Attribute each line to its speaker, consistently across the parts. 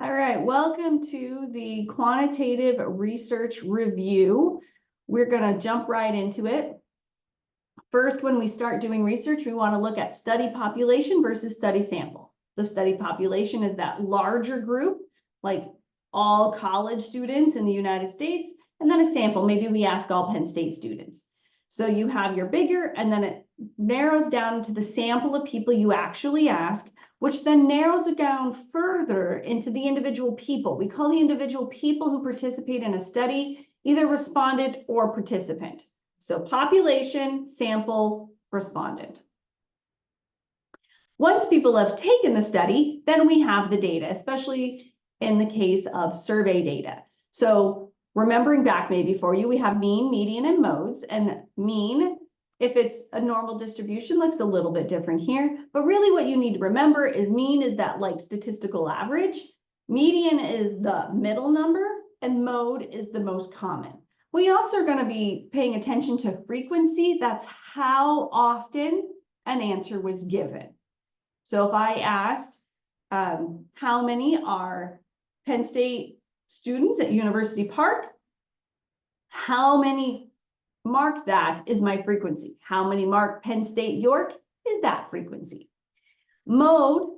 Speaker 1: All right, welcome to the quantitative research review. We're going to jump right into it. First, when we start doing research, we want to look at study population versus study sample. The study population is that larger group, like all college students in the United States, and then a sample, maybe we ask all Penn State students. So you have your bigger, and then it narrows down to the sample of people you actually ask, which then narrows it down further into the individual people. We call the individual people who participate in a study either respondent or participant. So population, sample, respondent. Once people have taken the study, then we have the data, especially in the case of survey data. So remembering back maybe for you, we have mean, median, and modes. And mean, if it's a normal distribution, looks a little bit different here. But really what you need to remember is mean is that like statistical average. Median is the middle number, and mode is the most common. We also are going to be paying attention to frequency. That's how often an answer was given. So if I asked how many are Penn State students at University Park, how many marked that is my frequency. How many marked Penn State York is that frequency. Mode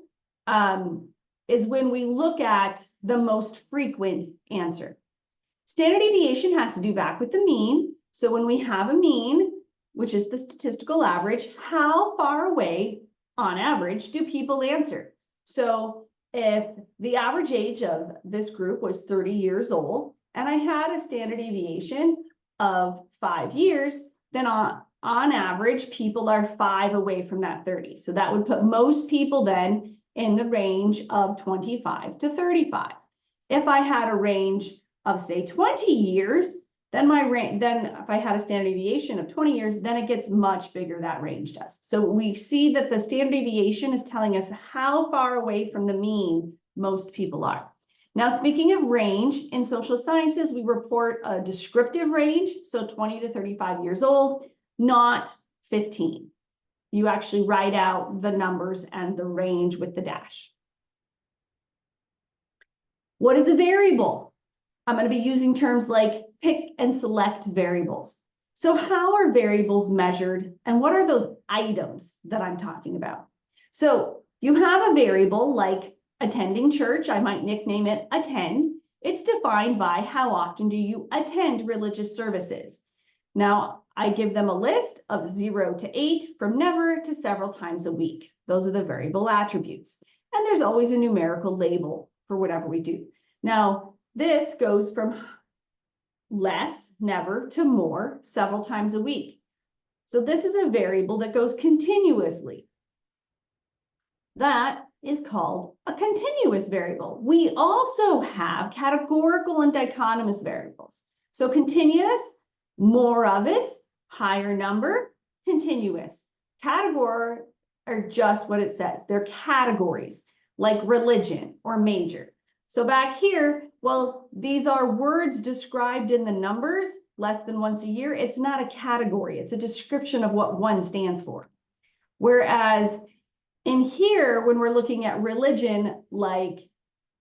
Speaker 1: is when we look at the most frequent answer. Standard deviation has to do back with the mean. So when we have a mean, which is the statistical average, how far away on average do people answer? So if the average age of this group was 30 years old, and I had a standard deviation of 5 years, then on average, people are 5 away from that 30. So that would put most people then in the range of 25 to 35. If I had a range of say 20 years, then if I had a standard deviation of 20 years, then it gets much bigger, that range does. So we see that the standard deviation is telling us how far away from the mean most people are. Now, speaking of range, in social sciences, we report a descriptive range, so 20 to 35 years old, not 15. You actually write out the numbers and the range with the dash. What is a variable? I'm going to be using terms like pick and select variables. So how are variables measured, and what are those items that I'm talking about? So you have a variable like attending church. I might nickname it attend. It's defined by how often do you attend religious services. Now, I give them a list of 0 to 8, from never to several times a week. Those are the variable attributes. And there's always a numerical label for whatever we do. Now, this goes from less, never, to more, several times a week. So this is a variable that goes continuously. That is called a continuous variable. We also have categorical and dichotomous variables. So continuous, more of it, higher number, continuous. Category are just what it says. They're categories, like religion or major. So back here, well, these are words described in the numbers less than once a year. It's not a category. It's a description of what one stands for. Whereas in here, when we're looking at religion, like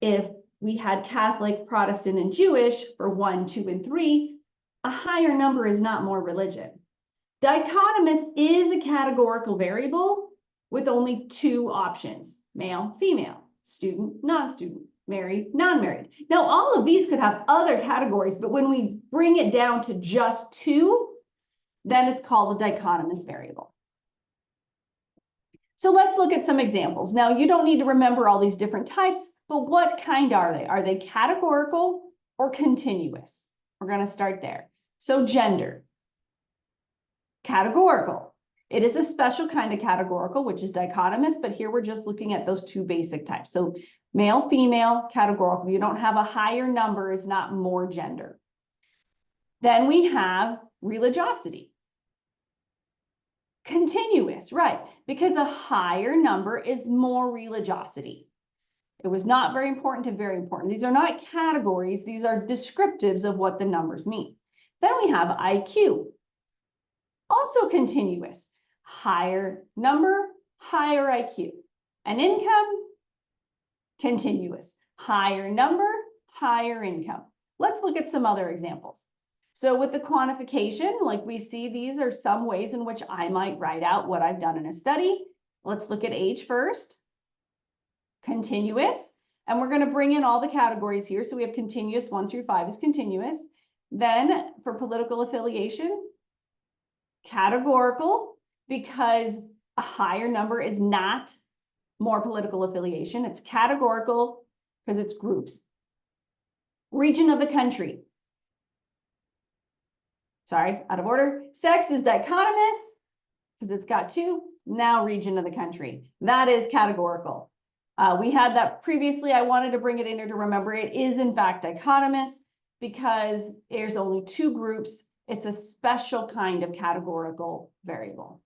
Speaker 1: if we had Catholic, Protestant, and Jewish for 1, 2, and 3, a higher number is not more religion. Dichotomous is a categorical variable with only 2 options, male, female, student, non-student, married, non-married. Now, all of these could have other categories, but when we bring it down to just 2, then it's called a dichotomous variable. So let's look at some examples. Now, you don't need to remember all these different types, but what kind are they? Are they categorical or continuous? We're going to start there. So gender. Categorical. It is a special kind of categorical, which is dichotomous, but here we're just looking at those 2 basic types. So male, female, categorical. You don't have a higher number is not more gender. Then we have religiosity. Continuous, right, because a higher number is more religiosity. It was not very important to very important. These are not categories. These are descriptives of what the numbers mean. Then we have IQ. Also continuous. Higher number, higher IQ. And income, continuous. higher number, higher income. Let's look at some other examples. So with the quantification, like we see, these are some ways in which I might write out what I've done in a study. Let's look at age first. Continuous, and we're going to bring in all the categories here. So we have continuous, 1 through 5 is continuous. Then for political affiliation, categorical, because a higher number is not more political affiliation. It's categorical because it's groups. Region of the country. Sorry, out of order. Sex is dichotomous because it's got 2. Now region of the country. That is categorical. We had that previously. I wanted to bring it in here to remember it is in fact dichotomous because there's only 2 groups. It's a special kind of categorical variable.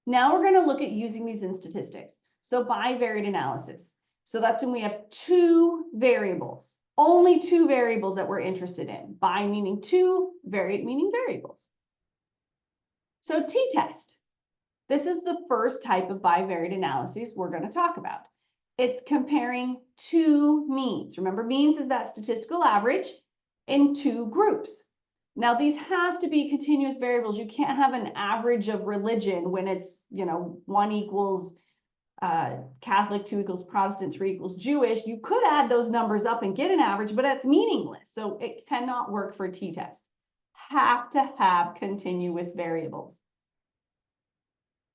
Speaker 1: Now we're going to look at using these in statistics. So bivariate analysis. So that's when we have 2 variables. Only 2 variables that we're interested in. Bi meaning 2, variate meaning variables. So t-test. This is the first type of bivariate analyses we're going to talk about. It's comparing 2 means. Remember, means is that statistical average in 2 groups. Now, these have to be continuous variables. You can't have an average of religion when it's, 1 equals Catholic, 2 equals Protestant, 3 equals Jewish. You could add those numbers up and get an average, but that's meaningless. So it cannot work for a t-test. Have to have continuous variables.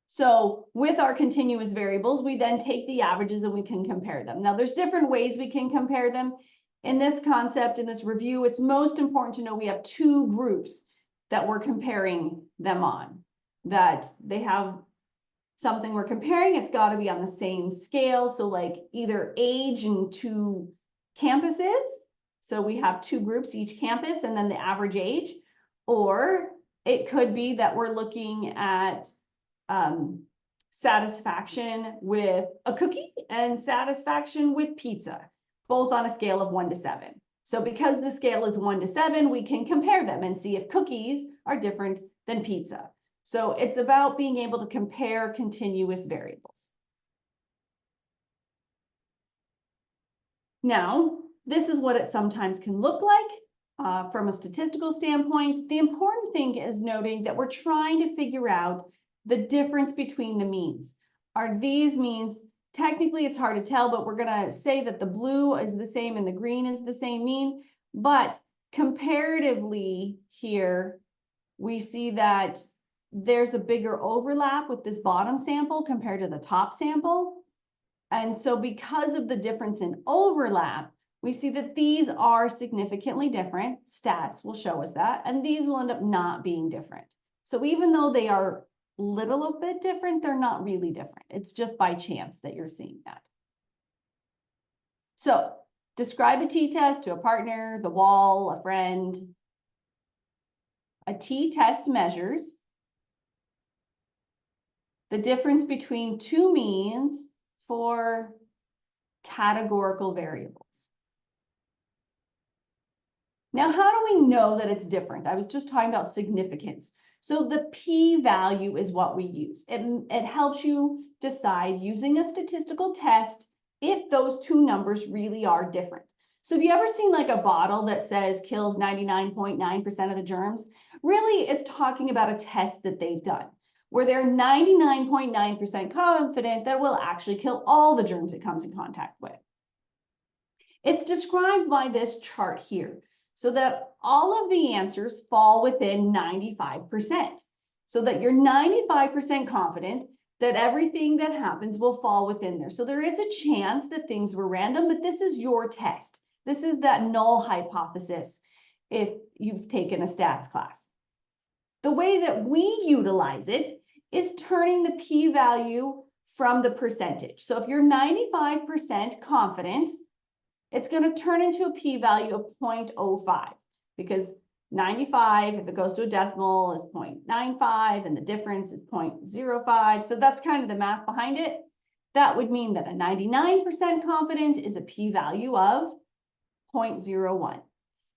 Speaker 1: So with our continuous variables, we then take the averages and we can compare them. Now, there's different ways we can compare them. In this concept, in this review, it's most important to know we have 2 groups that we're comparing them on, that they have something we're comparing. It's got to be on the same scale. So like either age and 2 campuses. So we have 2 groups, each campus, and then the average age. Or it could be that we're looking at satisfaction with a cookie and satisfaction with pizza, both on a scale of 1 to 7. So because the scale is 1 to 7, we can compare them and see if cookies are different than pizza. So it's about being able to compare continuous variables. Now, this is what it sometimes can look like from a statistical standpoint. The important thing is noting that we're trying to figure out the difference between the means. Are these means, technically it's hard to tell, but we're going to say that the blue is the same and the green is the same mean. But comparatively here, we see that there's a bigger overlap with this bottom sample compared to the top sample. And so because of the difference in overlap, we see that these are significantly different. Stats will show us that, and these will end up not being different. So even though they are a little bit different, they're not really different. It's just by chance that you're seeing that. So describe a t-test to a partner, the wall, a friend. A t-test measures the difference between 2 means for categorical variables. Now, how do we know that it's different? I was just talking about significance. So the p-value is what we use. It helps you decide using a statistical test if those 2 numbers really are different. So have you ever seen like a bottle that says kills 99.9% of the germs? Really, it's talking about a test that they've done where they're 99.9% confident that it will actually kill all the germs it comes in contact with. It's described by this chart here, so that all of the answers fall within 95%, so that you're 95% confident that everything that happens will fall within there. So there is a chance that things were random, but this is your test. This is that null hypothesis if you've taken a stats class. The way that we utilize it is turning the p-value from the percentage. So if you're 95% confident, it's going to turn into a p-value of 0.05 because 95, if it goes to a decimal, is 0.95 and the difference is 0.05. So that's kind of the math behind it. That would mean that a 99% confident is a p-value of 0.01.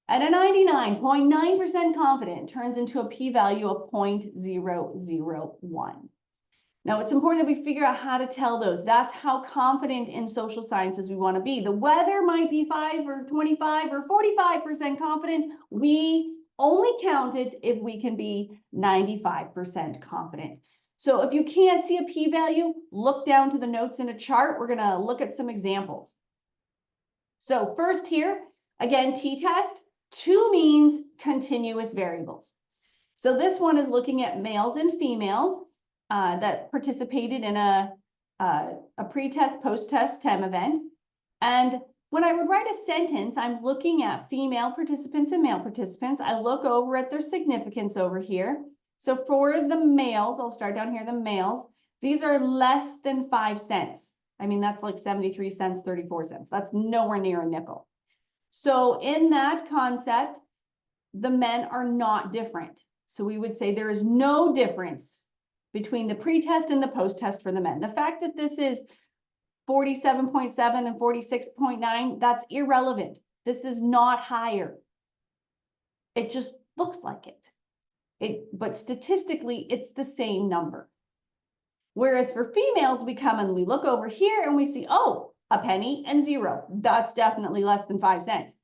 Speaker 1: And a 99.9% confident turns into a p-value of 0.001. Now, it's important that we figure out how to tell those. That's how confident in social sciences we want to be. The weather might be 5 or 25 or 45% confident. We only count it if we can be 95% confident. So if you can't see a p-value, look down to the notes in a chart. We're going to look at some examples. So first here, again, t-test, 2 means continuous variables. So this one is looking at males and females that participated in a pre-test, post-test TEM event. And when I would write a sentence, I'm looking at female participants and male participants. I look over at their significance over here. So for the males, I'll start down here, the males, these are less than 5 cents. I mean, that's like 73 cents, 34 cents. That's nowhere near a nickel. So in that concept, the men are not different. So we would say there is no difference between the pre-test and the post-test for the men. The fact that this is 47.7 and 46.9, that's irrelevant. This is not higher. It just looks like it. But statistically, it's the same number. Whereas for females, we come and we look over here and we see, oh, a penny and 0. That's definitely less than 5 cents.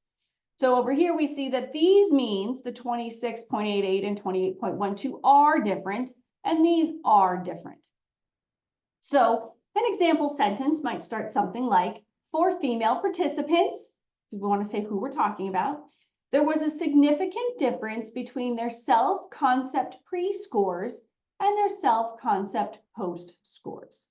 Speaker 1: So over here, we see that these means, the 26.88 and 28.12 are different, and these are different. So an example sentence might start something like, for female participants, if we want to say who we're talking about, there was a significant difference between their self-concept pre-scores and their self-concept post-scores.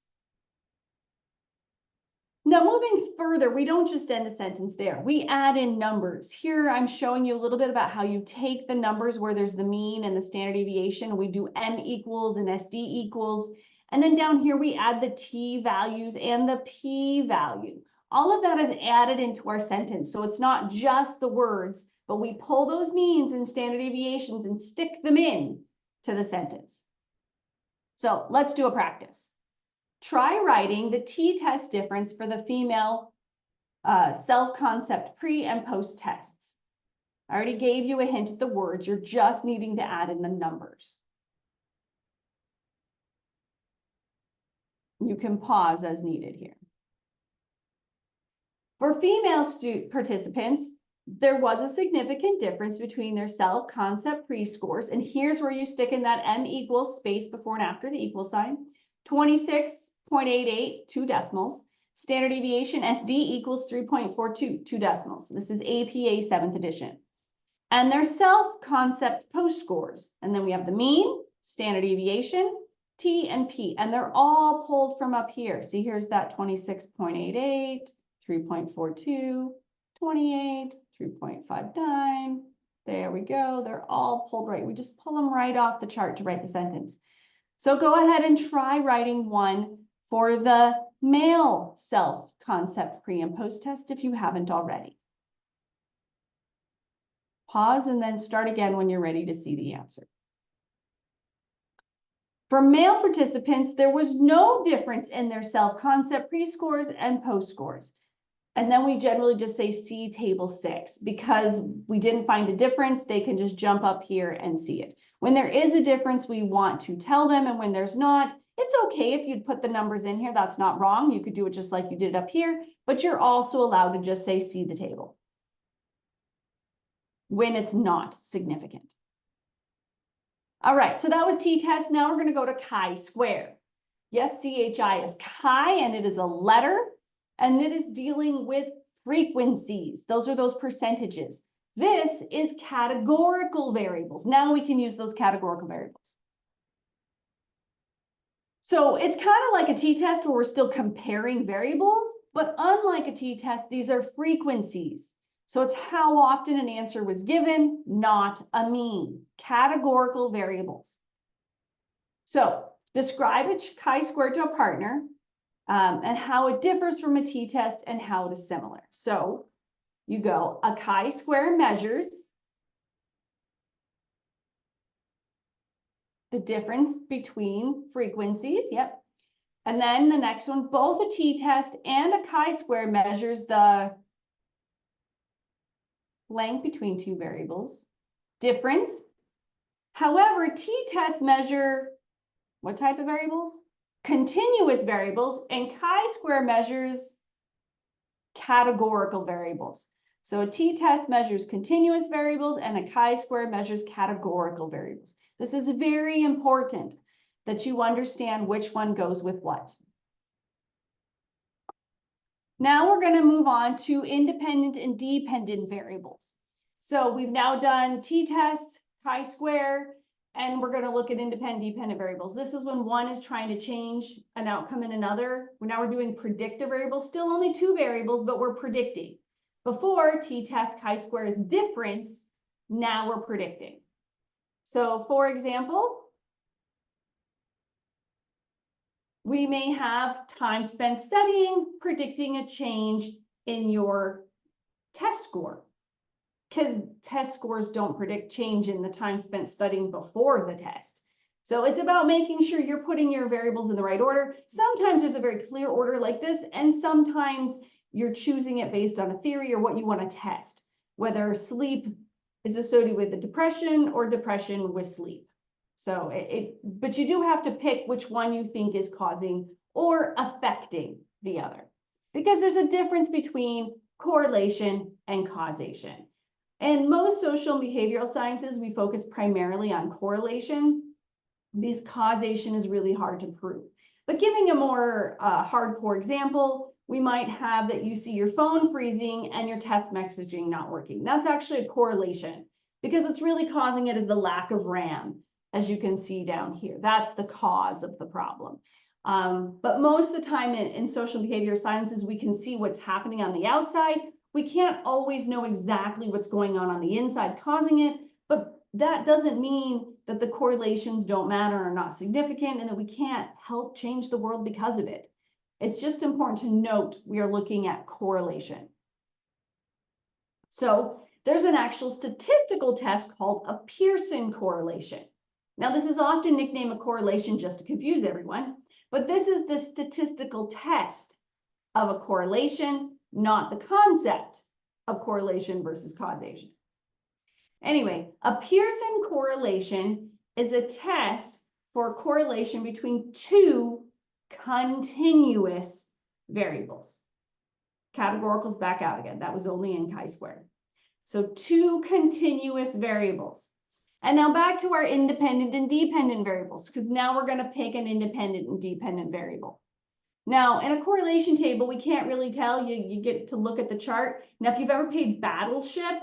Speaker 1: Now, moving further, we don't just end the sentence there. We add in numbers. Here, I'm showing you a little bit about how you take the numbers where there's the mean and the standard deviation. We do M equals and SD equals. And then down here, we add the T values and the P value. All of that is added into our sentence. So it's not just the words, but we pull those means and standard deviations and stick them in to the sentence. So let's do a practice. Try writing the t-test difference for the female self-concept pre and post tests. I already gave you a hint at the words. You're just needing to add in the numbers. You can pause as needed here. For female participants, there was a significant difference between their self-concept pre-scores. And here's where you stick in that M equals space before and after the equal sign. 26.88, 2 decimals. Standard deviation SD equals 3.42, 2 decimals. This is APA 7th edition. And their self-concept post-scores. And then we have the mean, standard deviation, T and P. And they're all pulled from up here. See, here's that 26.88, 3.42, 28, 3.59. There we go. They're all pulled right. We just pull them right off the chart to write the sentence. So go ahead and try writing one for the male self-concept pre and post test if you haven't already. Pause and then start again when you're ready to see the answer. For male participants, there was no difference in their self-concept pre-scores and post-scores. And then we generally just say see table 6 because we didn't find a difference. They can just jump up here and see it. When there is a difference, we want to tell them. And when there's not, it's okay if you'd put the numbers in here. That's not wrong. You could do it just like you did up here, but you're also allowed to just say see the table when it's not significant. All right, so that was t-test. Now we're going to go to chi-square. Yes, CHI is chi, and it is a letter. And it is dealing with frequencies. Those are those percentages. This is categorical variables. Now we can use those categorical variables. So it's kind of like a t-test where we're still comparing variables, but unlike a t-test, these are frequencies. So it's how often an answer was given, not a mean. Categorical variables. So describe a chi-square to a partner. And how it differs from a t-test and how it is similar. So you go, a chi-square measures the difference between frequencies, yep. And then the next one, both a t-test and a chi-square measures the length between two variables, difference. However, t-tests measure what type of variables? continuous variables, and chi-square measures categorical variables. So a t-test measures continuous variables and a chi-square measures categorical variables. This is very important that you understand which one goes with what. Now we're going to move on to independent and dependent variables. So we've now done t-test, chi-square, and we're going to look at independent, dependent variables. This is when one is trying to change an outcome in another. Now we're doing predictive variables, still only two variables, but we're predicting. Before, t-test, chi-square is difference. Now we're predicting. So for example, we may have time spent studying, predicting a change in your test score, because test scores don't predict change in the time spent studying before the test. So it's about making sure you're putting your variables in the right order. Sometimes there's a very clear order like this, and sometimes you're choosing it based on a theory or what you want to test, whether sleep is associated with a depression or depression with sleep. So but you do have to pick which one you think is causing or affecting the other, because there's a difference between correlation and causation. In most social and behavioral sciences, we focus primarily on correlation because causation is really hard to prove. But giving a more hardcore example, we might have that you see your phone freezing and your text messaging not working. That's actually a correlation, because it's really causing it is the lack of RAM, as you can see down here. That's the cause of the problem. But most of the time in social behavior sciences, we can see what's happening on the outside. We can't always know exactly what's going on the inside causing it, but that doesn't mean that the correlations don't matter or are not significant and that we can't help change the world because of it. It's just important to note we are looking at correlation. So there's an actual statistical test called a Pearson correlation. Now, this is often nicknamed a correlation just to confuse everyone, but this is the statistical test of a correlation, not the concept of correlation versus causation. Anyway, a Pearson correlation is a test for correlation between two continuous variables. Categorical's back out again. That was only in chi-square. So two continuous variables. And now back to our independent and dependent variables, because now we're going to pick an independent and dependent variable. Now, in a correlation table, we can't really tell. You get to look at the chart. Now, if you've ever played Battleship,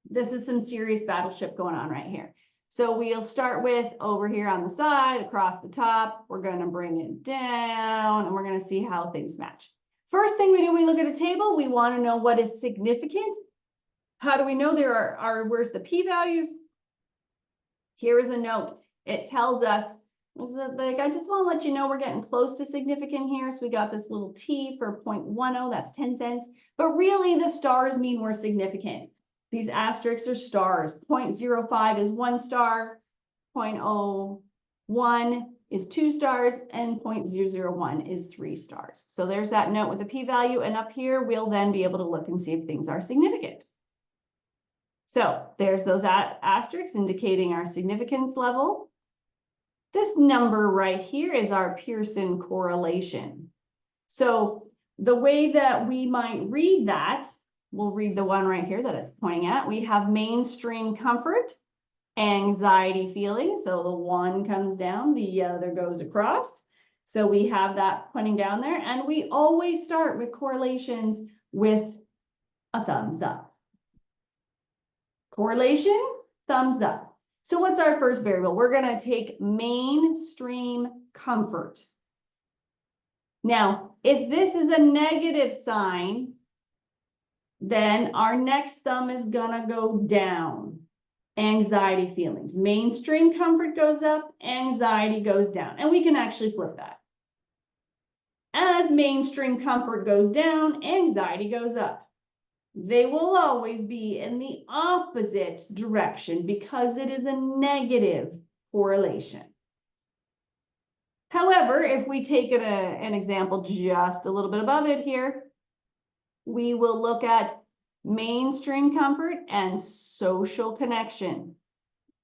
Speaker 1: this is some serious Battleship going on right here. So we'll start with over here on the side, across the top. We're going to bring it down, and we're going to see how things match. First thing we do, we look at a table. We want to know what is significant. How do we know there where's the p-values? Here is a note. It tells us, I just want to let you know we're getting close to significant here. So we got this little T for 0.10, that's 10 cents. But really the stars mean we're significant. These asterisks are stars. 0.05 is 1 star, 0.01 is 2 stars, and 0.001 is 3 stars. So there's that note with a p-value. And up here, we'll then be able to look and see if things are significant. So there's those asterisks indicating our significance level. This number right here is our Pearson correlation. So the way that we might read that, we'll read the one right here that it's pointing at. We have mainstream comfort, anxiety feeling. So the one comes down, the other goes across. So we have that pointing down there. And we always start with correlations with a thumbs up. Correlation, thumbs up. So what's our first variable? We're going to take mainstream comfort. Now, if this is a negative sign, then our next thumb is going to go down. Anxiety feelings. Mainstream comfort goes up, anxiety goes down. And we can actually flip that. As mainstream comfort goes down, anxiety goes up. They will always be in the opposite direction because it is a negative correlation. However, if we take an example just a little bit above it here, we will look at mainstream comfort and social connection.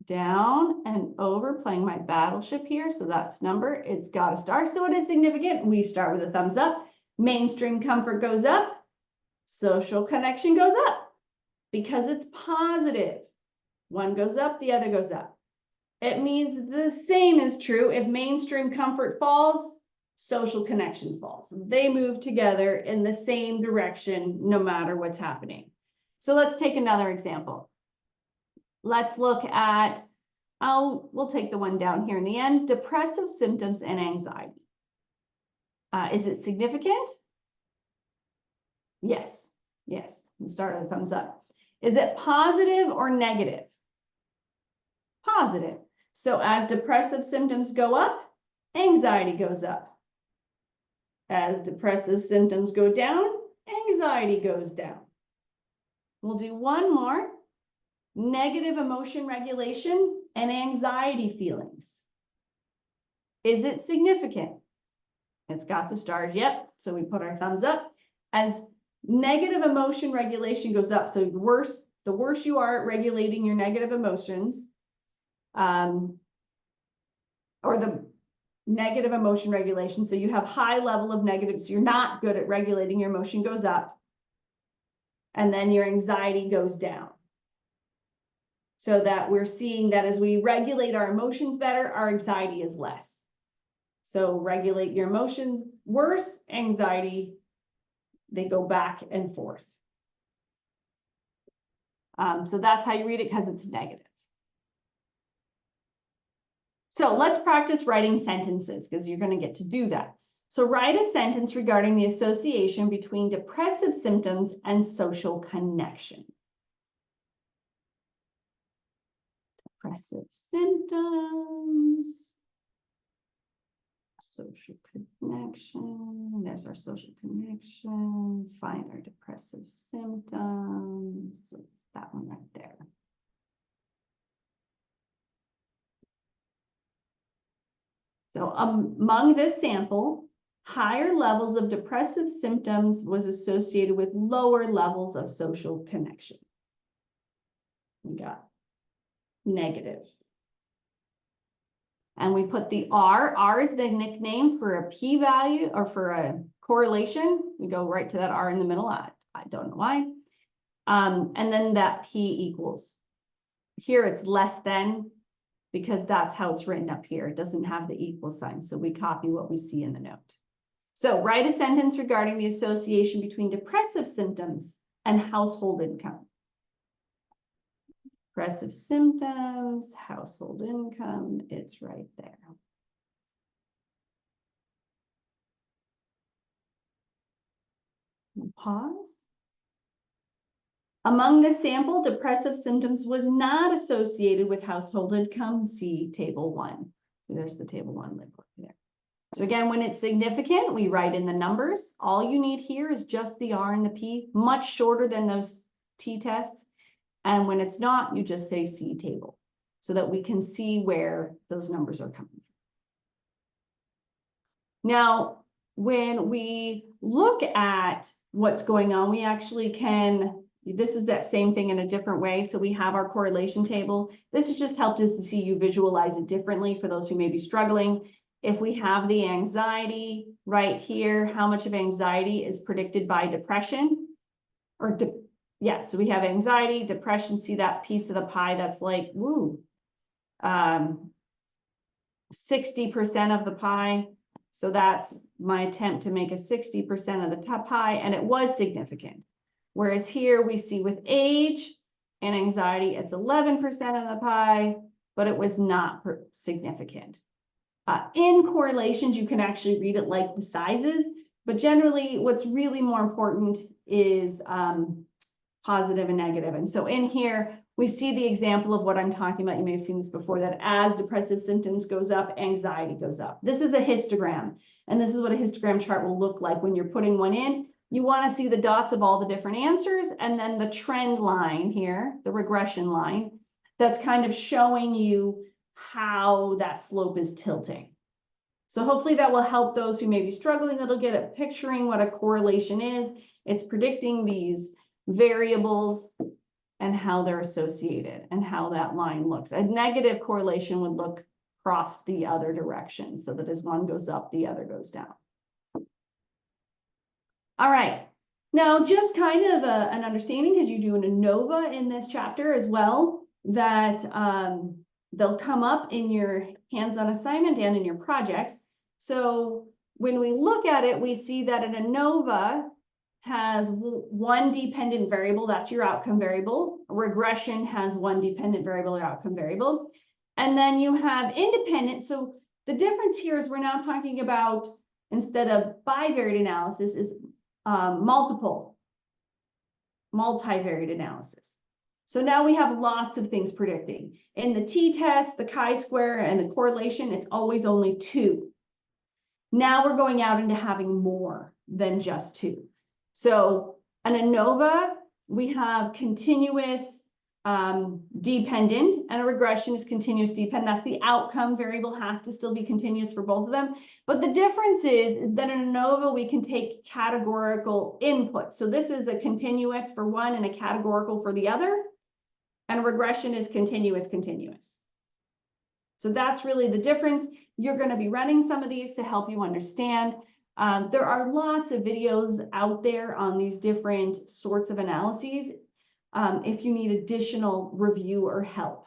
Speaker 1: down and over, playing my battleship here. So that's number, it's got a star. So it is significant. We start with a thumbs up. Mainstream comfort goes up. Social connection goes up because it's positive. One goes up, the other goes up. It means the same is true if mainstream comfort falls, social connection falls. They move together in the same direction no matter what's happening. So let's take another example. Let's look at, we'll take the one down here in the end, depressive symptoms and anxiety. Is it significant? Yes, yes, we'll start with a thumbs up. Is it positive or negative? Positive. So as depressive symptoms go up, anxiety goes up. As depressive symptoms go down, anxiety goes down. We'll do one more. Negative emotion regulation and anxiety feelings. Is it significant? It's got the stars, yep. So we put our thumbs up. As negative emotion regulation goes up, so the worse you are at regulating your negative emotions, or the negative emotion regulation, so you have high level of negatives, you're not good at regulating your emotion, goes up, and then your anxiety goes down. So that we're seeing that as we regulate our emotions better, our anxiety is less. So regulate your emotions worse, anxiety, they go back and forth. So that's how you read it because it's negative. So let's practice writing sentences because you're going to get to do that. So write a sentence regarding the association between depressive symptoms and social connection. Depressive symptoms, social connection. There's our social connection. Find our depressive symptoms. So it's that one right there. So among this sample, higher levels of depressive symptoms was associated with lower levels of social connection. We got negative. And we put the R. R is the nickname for a p-value or for a correlation. We go right to that R in the middle. I don't know why. And then that P equals. Here it's less than, because that's how it's written up here. It doesn't have the equal sign. So we copy what we see in the note. So write a sentence regarding the association between depressive symptoms and household income. Depressive symptoms, household income, it's right there. Pause. Among this sample, depressive symptoms was not associated with household income. See table 1. So there's the table 1 label there. So again, when it's significant, we write in the numbers. All you need here is just the R and the P, much shorter than those t-tests. And when it's not, you just say see table so that we can see where those numbers are coming from. Now, when we look at what's going on, we actually can, this is that same thing in a different way. So we have our correlation table. This has just helped us to see you visualize it differently for those who may be struggling. If we have the anxiety right here, how much of anxiety is predicted by depression? Or yeah, so we have anxiety, depression, see that piece of the pie that's like, woo, 60% of the pie. So that's my attempt to make a 60% of the top pie, and it was significant. Whereas here we see with age and anxiety, it's 11% of the pie, but it was not significant. In correlations, you can actually read it like the sizes, but generally what's really more important is positive and negative. And so in here, we see the example of what I'm talking about. You may have seen this before, that as depressive symptoms goes up, anxiety goes up. This is a histogram, and this is what a histogram chart will look like when you're putting one in. You want to see the dots of all the different answers, and then the trend line here, the regression line, that's kind of showing you how that slope is tilting. So hopefully that will help those who may be struggling a little bit at picturing what a correlation is. It's predicting these variables and how they're associated and how that line looks. A negative correlation would look across the other direction, so that as one goes up, the other goes down. All right, now just kind of an understanding, because you do an ANOVA in this chapter as well, that they'll come up in your hands-on assignment and in your projects. So when we look at it, we see that an ANOVA has one dependent variable, that's your outcome variable. A regression has one dependent variable or outcome variable. And then you have independent. So the difference here is we're now talking about, instead of bivariate analysis, is multivariate analysis. So now we have lots of things predicting. In the t-test, the chi-square, and the correlation, it's always only 2. Now we're going out into having more than just 2. So an ANOVA, we have continuous dependent, and a regression is continuous dependent. That's the outcome variable, has to still be continuous for both of them. But the difference is that in ANOVA, we can take categorical input. So this is a continuous for one and a categorical for the other. And a regression is continuous. So that's really the difference. You're going to be running some of these to help you understand. There are lots of videos out there on these different sorts of analyses if you need additional review or help.